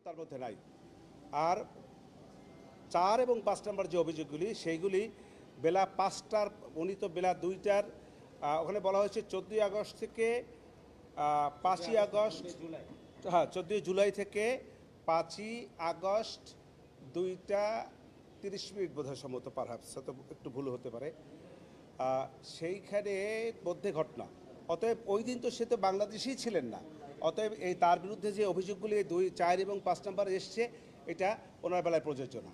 তার মধ্যে নাই। আর 4 এবং 5 নম্বর যে অভিযোগগুলি সেইগুলি বেলা 5টার, উনি তো বেলা 2টার, ওখানে বলা হয়েছে 14ই আগস্ট থেকে 5ই আগস্ট, হ্যাঁ 14ই জুলাই থেকে 5ই আগস্ট 2টা 30 মিনিট বোধহয় সম্ভবত, পারহাপস হয়তো একটু ভুল হতে পারে, সেইখানে মধ্যে ঘটনা। অতএব ওই দিন তো সে তো বাংলাদেশেই ছিলেন না। অতএব এই তার বিরুদ্ধে যে অভিযোগগুলি 2, 4 এবং 5 নম্বর এসছে, এটা ওনার বেলায় প্রযোজ্য না।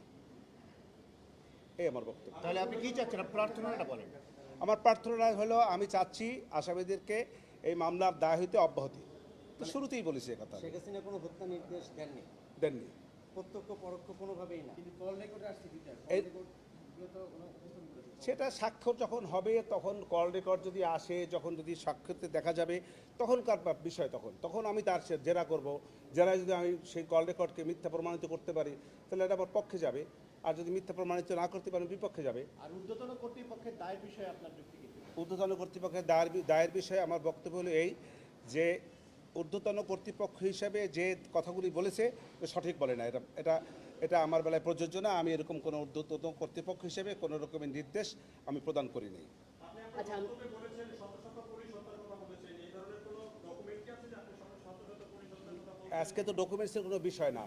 এই আমার বক্তব্য। তাহলে আপনি কি চাচ্ছেন, প্রার্থনাটা বলেন। আমার প্রার্থনা হলো, আমি চাচ্ছি আসামিদেরকে এই মামলার দায় হইতে অব্যাহতি। তো শুরুতেই বলেছি কথা, শেখ হাসিনা কোনো হত্যা নির্দেশ দেননি, দেননি, প্রত্যক্ষ পরোক্ষ কোনোভাবেই না। সেটা স্বাক্ষর যখন হবে, তখন কল রেকর্ড যদি আসে, যখন যদি সাক্ষরতে দেখা যাবে, তখনকার বিষয়। তখন আমি তার জেরা করব। জেরা যদি আমি সেই কল রেকর্ডকে মিথ্যা প্রমাণিত করতে পারি, তাহলে এটা আমার পক্ষে যাবে। আর যদি মিথ্যা প্রমাণিত না করতে পারি, বিপক্ষে যাবে। আর ঊর্ধ্বতন কর্তৃপক্ষের দায়ের বিষয়ে আপনার যুক্তি কি? ঊর্ধ্বতন কর্তৃপক্ষের দায়ের বিষয়ে আমার বক্তব্য হলো এই যে, ঊর্ধ্বতন কর্তৃপক্ষ হিসাবে যে কথাগুলি বলেছে সঠিক বলে না। এটা আমার বেলায় প্রযোজ্য না। আমি এরকম কোনো ঊর্ধ্বতন কর্তৃপক্ষ হিসেবে কোনো রকমের নির্দেশ আমি প্রদান করি নাই। আচ্ছা, আজকে তো ডকুমেন্টসের কোনো বিষয় না,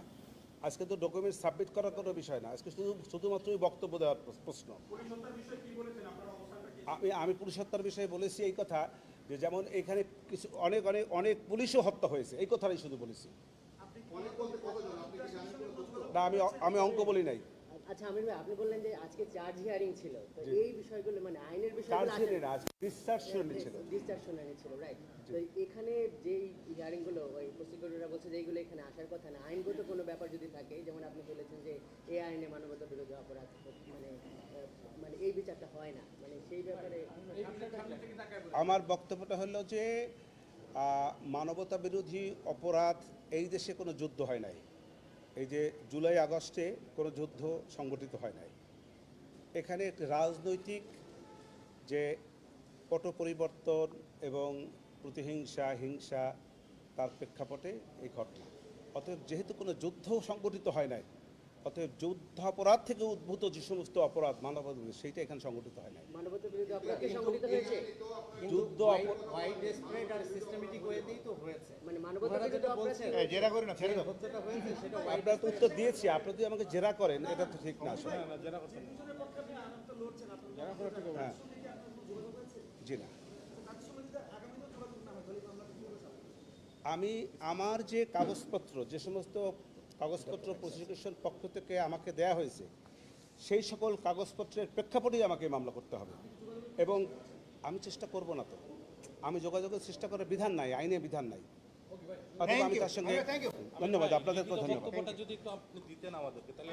আজকে তো ডকুমেন্টস সাবমিট করার কোনো বিষয় না। আজকে শুধুমাত্রই বক্তব্য দেওয়ার প্রশ্ন। আমি পুলিশ হত্যার বিষয়ে বলেছি এই কথা যে, যেমন এখানে কিছু অনেক পুলিশও হত্যা হয়েছে, এই কথাটাই শুধু বলেছি। না, আমি অঙ্ক বলি নাই। আচ্ছা আমির ভাই, আপনি বললেন যে আজকে চার্জ হিয়ারিং ছিল, তো এই বিষয়গুলো মানে আইনের চার্জ বিষয়গুলো হিয়ারিং না, ডিসচার্জ শুনানি ছিল। ডিসচার্জ শুনানি ছিল, রাইট? তো এখানে যেই হিয়ারিং গুলো, ওই প্রসিকিউটররা বলছে যে এইগুলো এখানে আসার কথা না। আইনগত কোনো ব্যাপার যদি থাকে, যেমন আপনি বলেছেন যে এই আইনে মানবতা বিরোধী অপরাধ, মানে এই বিচারটা হয় না, মানে সেই ব্যাপারে আমার বক্তব্যটা হলো যে, মানবতা বিরোধী অপরাধ, এই দেশে কোনো যুদ্ধ হয় নাই। এই যে জুলাই আগস্টে কোনো যুদ্ধ সংগঠিত হয় নাই। এখানে একটি রাজনৈতিক যে পট পরিবর্তন এবং প্রতিহিংসা, হিংসা, তার প্রেক্ষাপটে এই ঘটনা। অতএব যেহেতু কোনো যুদ্ধ সংগঠিত হয় নাই, অতএব যুদ্ধাপরাধ থেকে উদ্ভূত যে সমস্ত অপরাধ মানবতা বিরোধী, সেইটা এখানে সংগঠিত হয় নাই। মানবতা বিরোধী অপরাধ সংগঠিত হয়েছে। যুদ্ধ ওয়াইড স্প্রেড আর সিস্টেমেটিক ওয়েতেই তো হয়েছে। মানে মানবতা বিরোধী অপরাধ জেরা করে না, ছেড়ে দাও। হত্যাটা হয়েছে সেটা আপনারা তো উত্তর দিয়েছি, আপনি যদি আমাকে জেরা করেন, এটা তো ঠিক না আসলে। হ্যাঁ, জি না। আমি আমার যে কাগজপত্র, যে সমস্ত কাগজপত্র প্রসিকিউশন পক্ষ থেকে আমাকে দেয়া হয়েছে, সেই সকল কাগজপত্রের প্রেক্ষাপটেই আমাকে মামলা করতে হবে। এবং আমি চেষ্টা করব না, তো আমি যোগাযোগের চেষ্টা করার বিধান নাই, আইনে বিধান নাই। অথবা আমি তার সঙ্গে, ধন্যবাদ আপনাদেরকেও ধন্যবাদ। যদি একটু আপনি দিতেন আমাদেরকে তাহলে